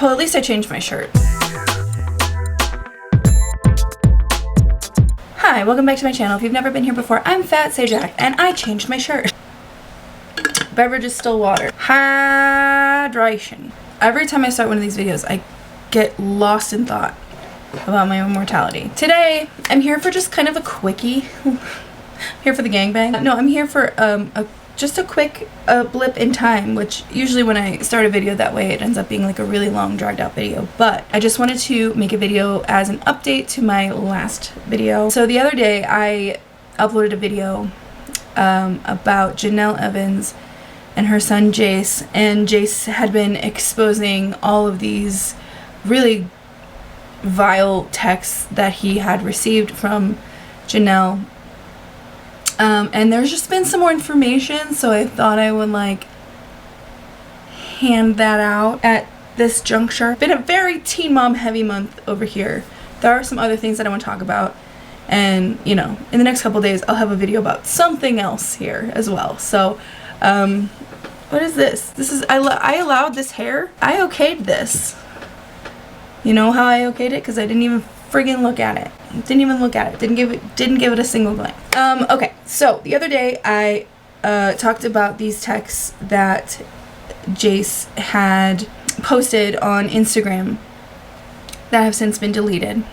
Well, at least I changed my shirt. Hi, welcome back to my channel. If you've never been here before, I'm Fat Sajak, and I changed my shirt. Beverage is still water. Hydration. Every time I start one of these videos, I get lost in thought about my own mortality. Today, I'm here for just kind of a quickie. Here for the gangbang. No, I'm here for just a quick blip in time, which usually when I start a video that way, it ends up being like a really long, dragged out video. But I just wanted to make a video as an update to my last video. So the other day, I uploaded a video about Jenelle Evans and her son Jace, and Jace had been exposing all of these really vile texts that he had received from Jenelle. And there's just been some more information, so I thought I would like hand that out at this juncture. Been a very teen mom heavy month over here. There are some other things that I want to talk about, and you know, in the next couple days I'll have a video about something else here as well. So what is this? This is I allowed this hair. I okayed this. You know how I okayed it? Because I didn't even friggin' look at it. Didn't even look at it. Didn't give it a single glance. Okay, so the other day I talked about these texts that Jace had posted on Instagram that have since been deleted.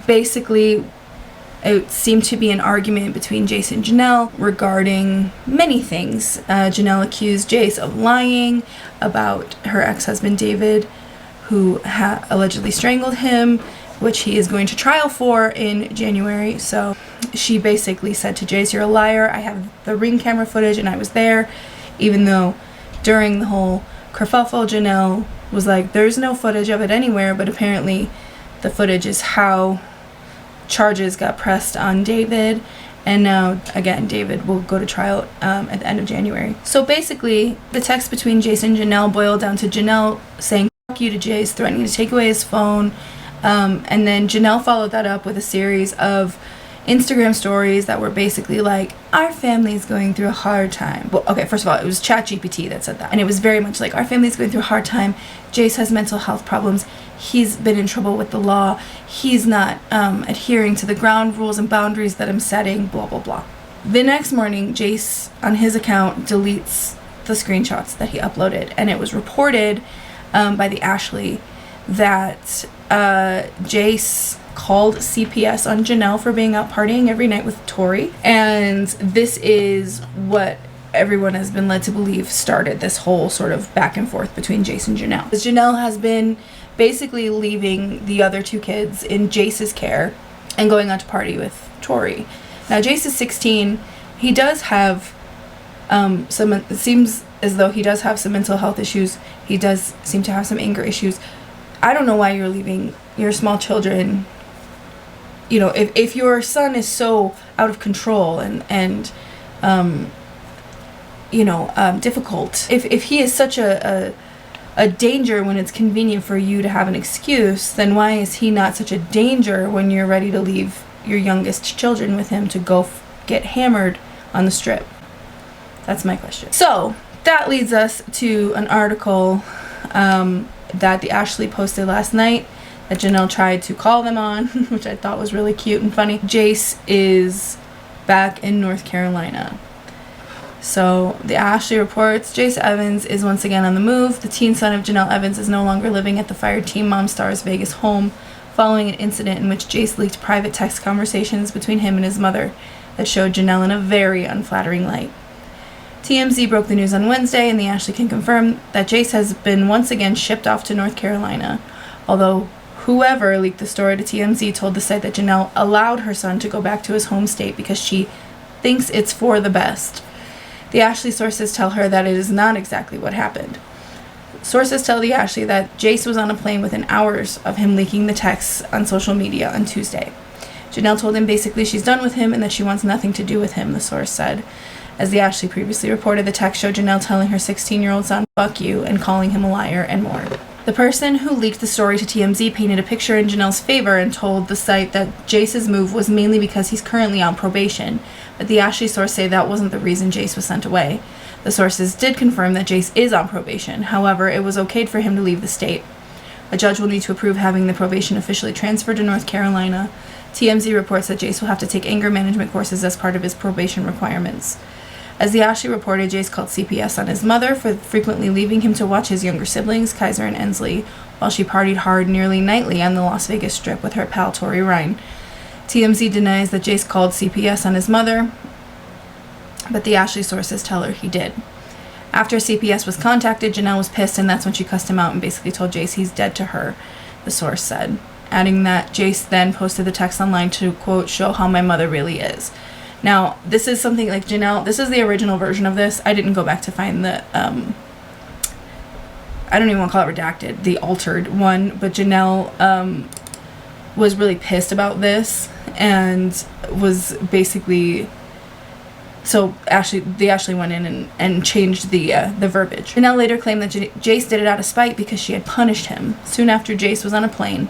Basically, it seemed to be an argument between Jace and Jenelle regarding many things. Jenelle accused Jace of lying about her ex-husband David, who allegedly strangled him, which he is going to trial for in January. So she basically said to Jace, "You're a liar. I have the ring camera footage and I was there," even though during the whole kerfuffle, Jenelle was like, "There's no footage of it anywhere," but apparently the footage is how charges got pressed on David, and now again David will go to trial at the end of January. So basically the text between Jace and Jenelle boiled down to Jenelle saying "fuck you" to Jace, threatening to take away his phone, and then Jenelle followed that up with a series of Instagram stories that were basically like, "Our family is going through a hard time." Well, okay, first of all, it was ChatGPT that said that, and it was very much like, "Our family is going through a hard time. Jace has mental health problems. He's been in trouble with the law. He's not adhering to the ground rules and boundaries that I'm setting, blah, blah, blah." The next morning, Jace, on his account, deletes the screenshots that he uploaded, and it was reported by the Ashley that Jace called CPS on Jenelle for being out partying every night with Tori, and this is what everyone has been led to believe started this whole sort of back and forth between Jace and Jenelle. Jenelle has been basically leaving the other two kids in Jace's care and going out to party with Tori. Now Jace is 16. He does have it seems as though he does have some mental health issues. He does seem to have some anger issues. I don't know why you're leaving your small children. You know, if your son is so out of control and difficult, if he is such a danger when it's convenient for you to have an excuse, then why is he not such a danger when you're ready to leave your youngest children with him to go get hammered on the strip? That's my question. So that leads us to an article that the Ashley posted last night that Jenelle tried to call them on, which I thought was really cute and funny. Jace is back in North Carolina. So the Ashley reports Jace Evans is once again on the move. The teen son of Jenelle Evans is no longer living at the fired Teen Mom Star's Vegas home following an incident in which Jace leaked private text conversations between him and his mother that showed Jenelle in a very unflattering light. TMZ broke the news on Wednesday, and the Ashley can confirm that Jace has been once again shipped off to North Carolina, although whoever leaked the story to TMZ told the site that Jenelle allowed her son to go back to his home state because she thinks it's for the best. The Ashley sources tell her that it is not exactly what happened. Sources tell the Ashley that Jace was on a plane within hours of him leaking the texts on social media on Tuesday. Jenelle told him basically she's done with him and that she wants nothing to do with him, the source said. As the Ashley previously reported, the text showed Jenelle telling her 16-year-old son, "fuck you," and calling him a liar and more. The person who leaked the story to TMZ painted a picture in Jenelle's favor and told the site that Jace's move was mainly because he's currently on probation, but the Ashley source say that wasn't the reason Jace was sent away. The sources did confirm that Jace is on probation. However, it was okayed for him to leave the state. A judge will need to approve having the probation officially transferred to North Carolina. TMZ reports that Jace will have to take anger management courses as part of his probation requirements. As the Ashley reported, Jace called CPS on his mother for frequently leaving him to watch his younger siblings, Kaiser and Ensley, while she partied hard nearly nightly on the Las Vegas Strip with her pal Tori Ryan. TMZ denies that Jace called CPS on his mother, but the Ashley sources tell her he did. After CPS was contacted, Jenelle was pissed, and that's when she cussed him out and basically told Jace he's dead to her, the source said, adding that Jace then posted the text online to, quote, show how my mother really is. Now, this is something like Jenelle, this is the original version of this. I didn't go back to find the, I don't even want to call it redacted, the altered one, but Jenelle was really pissed about this and was basically... So Ashley went in and changed the verbiage. Jenelle later claimed that Jace did it out of spite because she had punished him. Soon after, Jace was on a plane.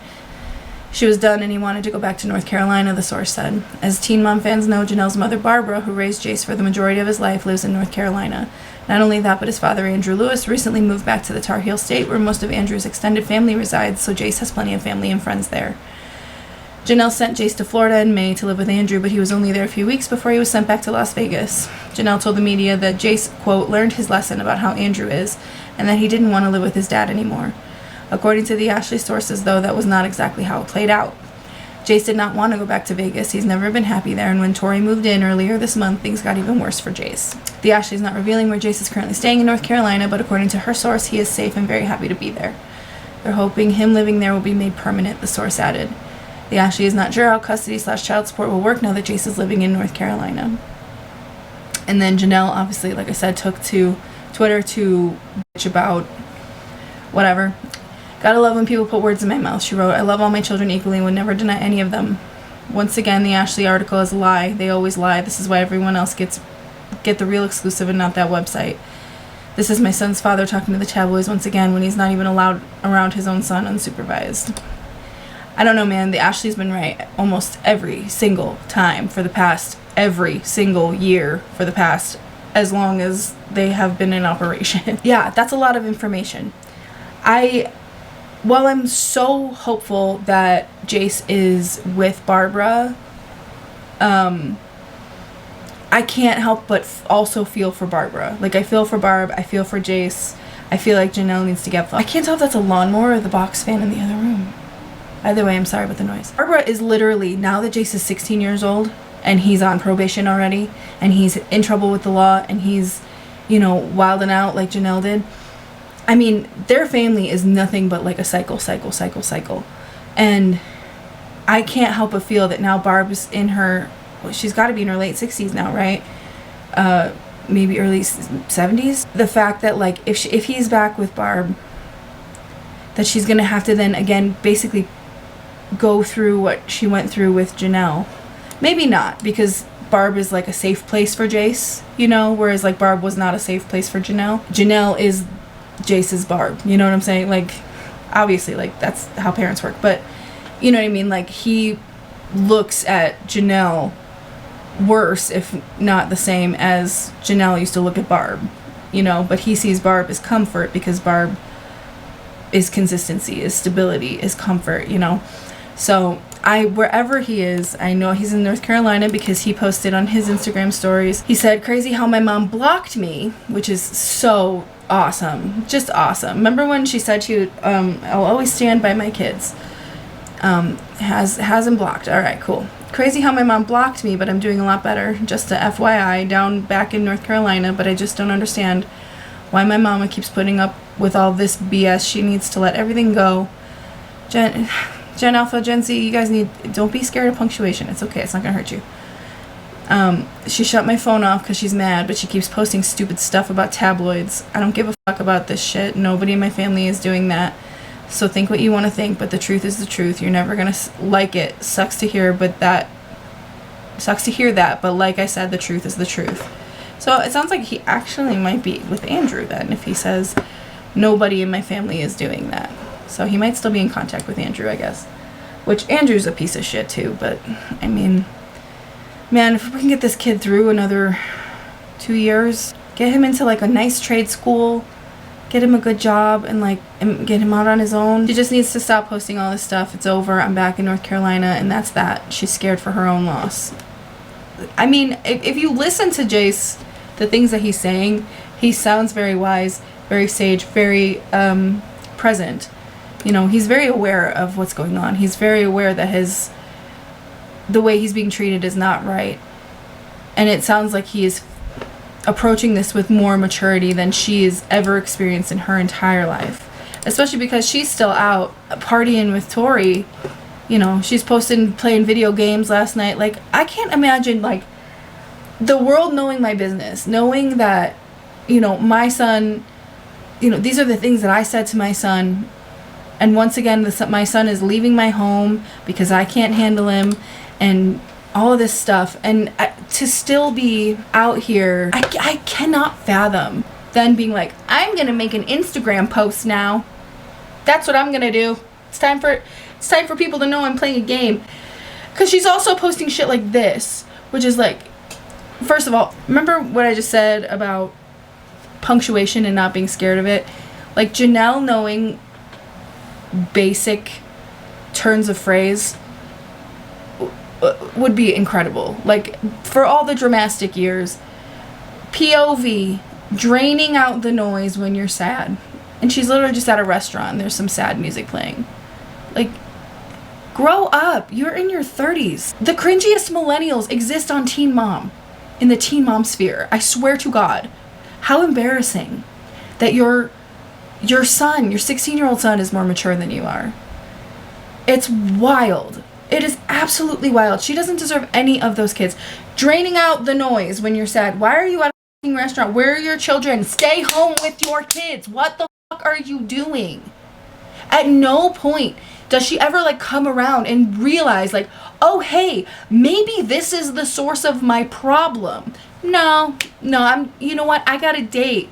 She was done and he wanted to go back to North Carolina, the source said. As Teen Mom fans know, Janelle's mother, Barbara, who raised Jace for the majority of his life, lives in North Carolina. Not only that, but his father, Andrew Lewis, recently moved back to the Tar Heel State where most of Andrew's extended family resides, so Jace has plenty of family and friends there. Jenelle sent Jace to Florida in May to live with Andrew, but he was only there a few weeks before he was sent back to Las Vegas. Jenelle told the media that Jace, quote, learned his lesson about how Andrew is, and that he didn't want to live with his dad anymore. According to the Ashley sources, though, that was not exactly how it played out. Jace did not want to go back to Vegas. He's never been happy there, and when Tori moved in earlier this month, things got even worse for Jace. The Ashley is not revealing where Jace is currently staying in North Carolina, but according to her source, he is safe and very happy to be there. They're hoping him living there will be made permanent, the source added. The Ashley is not sure how custody/child support will work now that Jace is living in North Carolina. And then Jenelle, obviously, like I said, took to Twitter to bitch about whatever. Gotta love when people put words in my mouth, she wrote. I love all my children equally and would never deny any of them. Once again, the Ashley article is a lie. They always lie. This is why everyone else get the real exclusive and not that website. This is my son's father talking to the tabloids once again when he's not even allowed around his own son unsupervised. I don't know, man. The Ashley's been right almost every single time for the past, every single year for the past, as long as they have been in operation. Yeah, that's a lot of information. While I'm so hopeful that Jace is with Barbara, I can't help but also feel for Barbara. Like, I feel for Barb, I feel for Jace, I feel like Jenelle needs to get fucked. I can't tell if that's a lawnmower or the box fan in the other room. Either way, I'm sorry about the noise. Barbara is literally, now that Jace is 16 years old, and he's on probation already, and he's in trouble with the law, and he's, wilding out like Jenelle did. I mean, their family is nothing but like a cycle. And I can't help but feel that now Barb's in her, she's got to be in her late 60s now, right? Maybe early 70s. The fact that, like, if he's back with Barb, that she's going to have to then, again, basically go through what she went through with Jenelle. Maybe not, because Barb is like a safe place for Jace, whereas like Barb was not a safe place for Jenelle. Jenelle is Jace's Barb, you know what I'm saying? Like, obviously, like, that's how parents work, but you know what I mean? Like, he looks at Jenelle worse, if not the same, as Jenelle used to look at Barb, but he sees Barb as comfort because Barb is consistency, is stability, is comfort, So wherever he is, I know he's in North Carolina because he posted on his Instagram stories. He said, crazy how my mom blocked me, which is so awesome. Just awesome. Remember when she said she would, I'll always stand by my kids. Hasn't blocked. All right, cool. Crazy how my mom blocked me, but I'm doing a lot better. Just a FYI, down back in North Carolina, but I just don't understand why my mama keeps putting up with all this BS. She needs to let everything go. Gen Alpha, Gen Z, you guys don't be scared of punctuation. It's okay. It's not going to hurt you. She shut my phone off because she's mad, but she keeps posting stupid stuff about tabloids. I don't give a fuck about this shit. Nobody in my family is doing that. So think what you want to think, but the truth is the truth. You're never going to like it. Sucks to hear that, but like I said, the truth is the truth. So it sounds like he actually might be with Andrew then, if he says nobody in my family is doing that. So he might still be in contact with Andrew, I guess. Which, Andrew's a piece of shit too, but, I mean, man, if we can get this kid through another 2 years, Get him into like a nice trade school. Get him a good job and like get him out on his own. She just needs to stop posting all this stuff. It's over. I'm back in North Carolina, and that's that. She's scared for her own loss. I mean, if you listen to Jace, the things that he's saying, he sounds very wise, very sage, very present. You know, he's very aware of what's going on. He's very aware that the way he's being treated is not right. And it sounds like he is approaching this with more maturity than she has ever experienced in her entire life. Especially because she's still out partying with Tori. You know, she's posting playing video games last night. Like, I can't imagine, like, the world knowing my business, knowing that, you know, my son, you know, these are the things that I said to my son. And once again, my son is leaving my home because I can't handle him and all of this stuff. And to still be out here, I cannot fathom then being like, I'm going to make an Instagram post now. That's what I'm going to do. It's time for people to know I'm playing a game. Because she's also posting shit like this, which is like, first of all, remember what I just said about punctuation and not being scared of it? Like, Jenelle knowing basic turns of phrase would be incredible. Like, for all the dramatic years, POV, draining out the noise when you're sad. And she's literally just at a restaurant and there's some sad music playing. Like, grow up. You're in your 30s. The cringiest millennials exist on Teen Mom, in the Teen Mom sphere. I swear to God. How embarrassing that your son, your 16-year-old son, is more mature than you are. It's wild. It is absolutely wild. She doesn't deserve any of those kids. Draining out the noise when you're sad. Why are you at a f***ing restaurant? Where are your children? Stay home with your kids. What the fuck are you doing? At no point does she ever like come around and realize like, oh hey, maybe this is the source of my problem. No, you know what? I got a date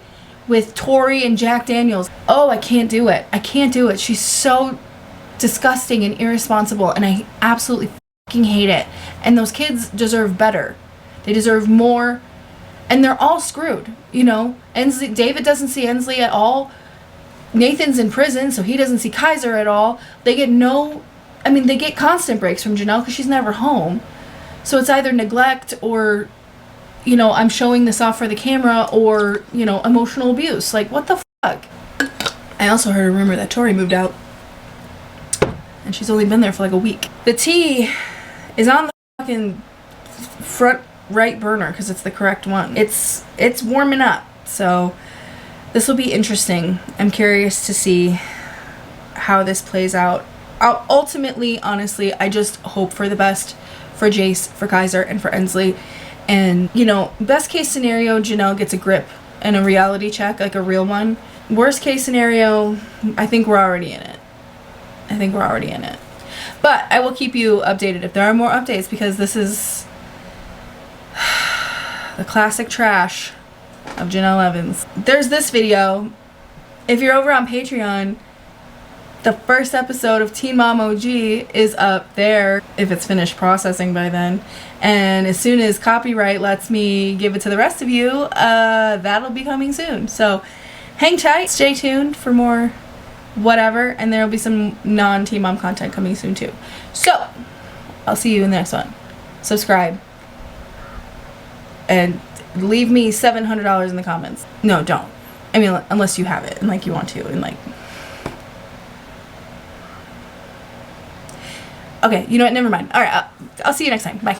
with Tori and Jack Daniels. Oh, I can't do it. I can't do it. She's so disgusting and irresponsible, and I absolutely fucking hate it. And those kids deserve better. They deserve more, and they're all screwed, you know? David doesn't see Ensley at all. Nathan's in prison, so he doesn't see Kaiser at all. They get constant breaks from Jenelle because she's never home. So it's either neglect or, you know, I'm showing this off for the camera, or, you know, emotional abuse. Like, what the fuck? I also heard a rumor that Tori moved out. And she's only been there for like a week. The tea is on the fucking front right burner because it's the correct one. It's warming up. So this will be interesting. I'm curious to see how this plays out. Ultimately, honestly, I just hope for the best for Jace, for Kaiser, and for Ensley. And, you know, best case scenario, Jenelle gets a grip and a reality check, like a real one. Worst case scenario, I think we're already in it. But I will keep you updated if there are more updates, because this is the classic trash of Jenelle Evans. There's this video. If you're over on Patreon, the first episode of Teen Mom OG is up there, if it's finished processing by then. And as soon as copyright lets me give it to the rest of you, that'll be coming soon. So hang tight, stay tuned for more whatever, and there will be some non-Teen Mom content coming soon too. So I'll see you in the next one. Subscribe and leave me $700 in the comments. No, don't. I mean, unless you have it and like you want to, and like, okay, you know what, never mind. All right, I'll see you next time. Bye.